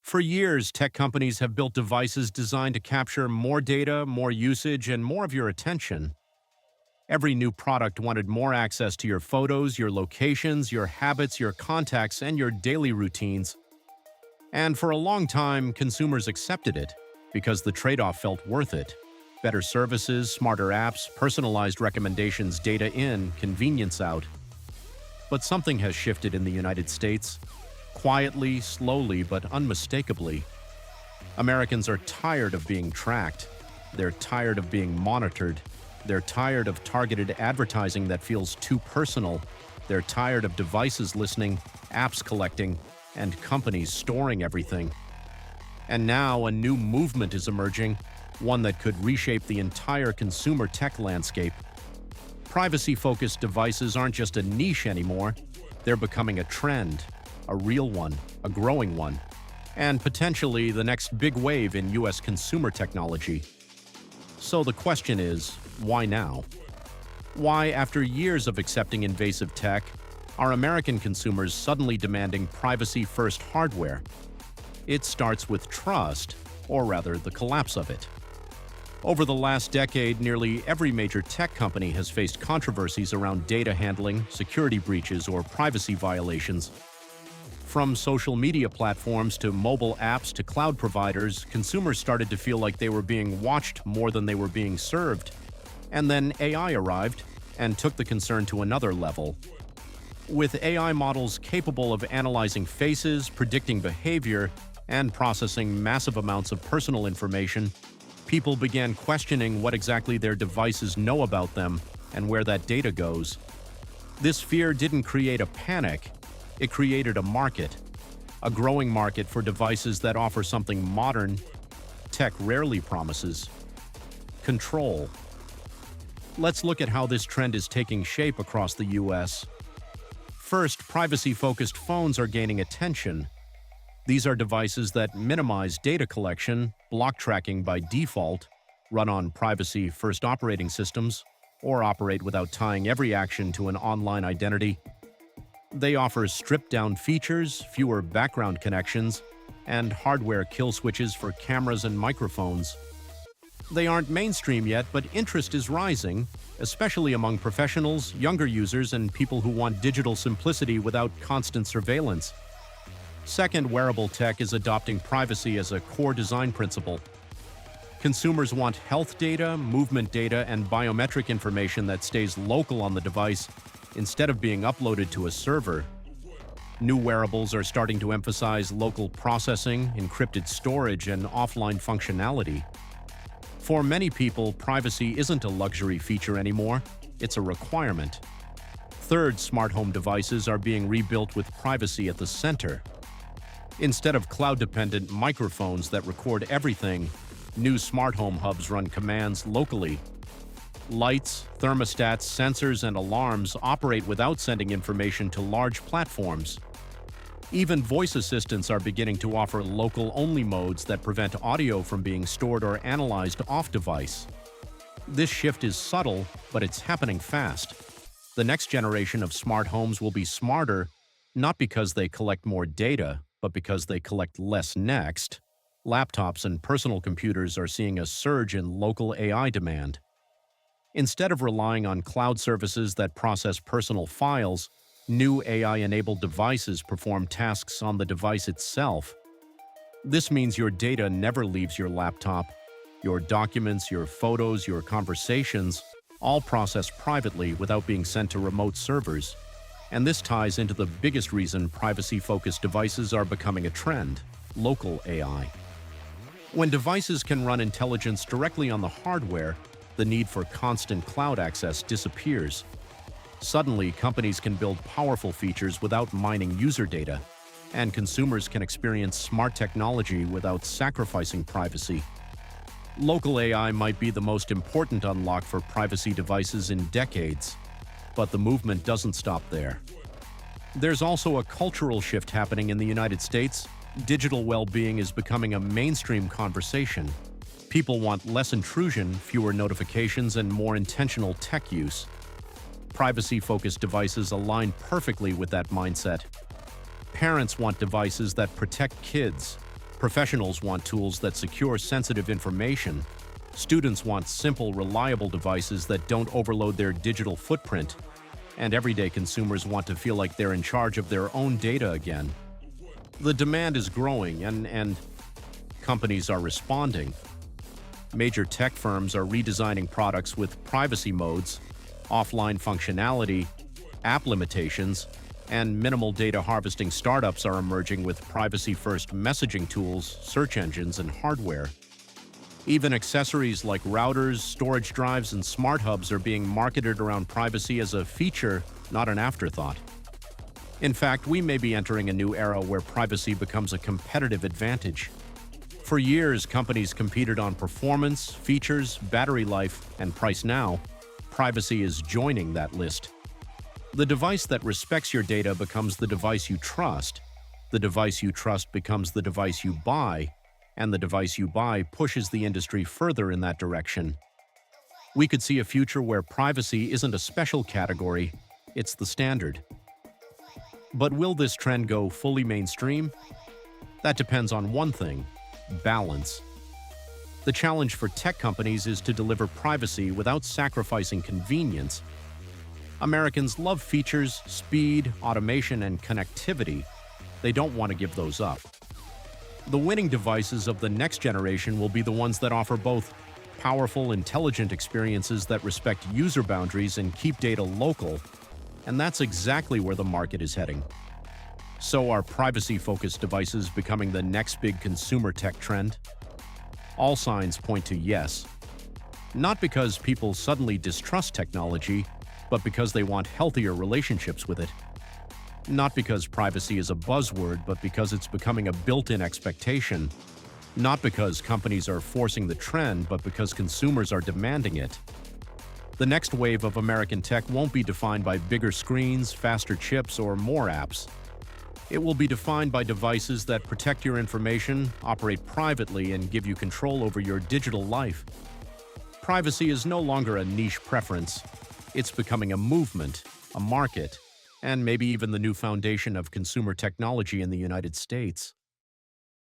For years, tech companies have built devices designed to capture more data, more usage, and more of your attention. Every new product wanted more access to your photos, your locations, your habits, your contacts, and your daily routines. And for a long time, consumers accepted it because the trade-off felt worth it. Better services, smarter apps, personalized recommendations, data in, convenience out. But something has shifted in the United States. Quietly, slowly, but unmistakably. Americans are tired of being tracked. They're tired of being monitored. They're tired of targeted advertising that feels too personal. They're tired of devices listening, apps collecting, and companies storing everything. And now a new movement is emerging, one that could reshape the entire consumer tech landscape. Privacy-focused devices aren't just a niche anymore. They're becoming a trend. A real one, a growing one, and potentially the next big wave in US consumer technology. So the question is, why now? Why, after years of accepting invasive tech, are American consumers suddenly demanding privacy-first hardware? It starts with trust, or rather the collapse of it. Over the last decade, nearly every major tech company has faced controversies around data handling, security breaches, or privacy violations. From social media platforms to mobile apps to cloud providers, consumers started to feel like they were being watched more than they were being served. And then AI arrived and took the concern to another level. With AI models capable of analyzing faces, predicting behavior, and processing massive amounts of personal information, people began questioning what exactly their devices know about them and where that data goes. This fear didn't create a panic. It created a market, a growing market for devices that offer something modern tech rarely promises: control. Let's look at how this trend is taking shape across the US. First, privacy-focused phones are gaining attention. These are devices that minimize data collection, block tracking by default, run on privacy-first operating systems, or operate without tying every action to an online identity. They offer stripped-down features, fewer background connections, and hardware kill switches for cameras and microphones. They aren't mainstream yet, but interest is rising, especially among professionals, younger users, and people who want digital simplicity without constant surveillance. Second, wearable tech is adopting privacy as a core design principle. Consumers want health data, movement data, and biometric information that stays local on the device instead of being uploaded to a server. New wearables are starting to emphasize local processing, encrypted storage, and offline functionality. For many people, privacy isn't a luxury feature anymore, it's a requirement. Third, smart home devices are being rebuilt with privacy at the center. Instead of cloud-dependent microphones that record everything, new smart home hubs run commands locally. Lights, thermostats, sensors, and alarms operate without sending information to large platforms. Even voice assistants are beginning to offer local-only modes that prevent audio from being stored or analyzed off-device. This shift is subtle, but it's happening fast. The next generation of smart homes will be smarter, not because they collect more data, but because they collect less next. Laptops and personal computers are seeing a surge in local AI demand. Instead of relying on cloud services that process personal files, new AI-enabled devices perform tasks on the device itself. This means your data never leaves your laptop. Your documents, your photos, your conversations, all processed privately without being sent to remote servers. And this ties into the biggest reason privacy-focused devices are becoming a trend: local AI. When devices can run intelligence directly on the hardware, the need for constant cloud access disappears. Suddenly, companies can build powerful features without mining user data, and consumers can experience smart technology without sacrificing privacy. Local AI might be the most important unlock for privacy devices in decades, but the movement doesn't stop there. There's also a cultural shift happening in the United States. Digital well-being is becoming a mainstream conversation. People want less intrusion, fewer notifications, and more intentional tech use. Privacy-focused devices align perfectly with that mindset. Parents want devices that protect kids. Professionals want tools that secure sensitive information. Students want simple, reliable devices that don't overload their digital footprint. And everyday consumers want to feel like they're in charge of their own data again. The demand is growing and companies are responding. Major tech firms are redesigning products with privacy modes, offline functionality, app limitations, and minimal data harvesting. Startups are emerging with privacy-first messaging tools, search engines, and hardware. Even accessories like routers, storage drives, and smart hubs are being marketed around privacy as a feature, not an afterthought. In fact, we may be entering a new era where privacy becomes a competitive advantage. For years, companies competed on performance, features, battery life, and price. Now, privacy is joining that list. The device that respects your data becomes the device you trust. The device you trust becomes the device you buy, and the device you buy pushes the industry further in that direction. We could see a future where privacy isn't a special category, it's the standard. But will this trend go fully mainstream? That depends on one thing: balance. The challenge for tech companies is to deliver privacy without sacrificing convenience. Americans love features, speed, automation, and connectivity. They don't want to give those up. The winning devices of the next generation will be the ones that offer both powerful, intelligent experiences that respect user boundaries and keep data local, and that's exactly where the market is heading. So are privacy-focused devices becoming the next big consumer tech trend? All signs point to yes. Not because people suddenly distrust technology, but because they want healthier relationships with it. Not because privacy is a buzzword, but because it's becoming a built-in expectation. Not because companies are forcing the trend, but because consumers are demanding it. The next wave of American tech won't be defined by bigger screens, faster chips, or more apps. It will be defined by devices that protect your information, operate privately, and give you control over your digital life. Privacy is no longer a niche preference. It's becoming a movement, a market, and maybe even the new foundation of consumer technology in the United States.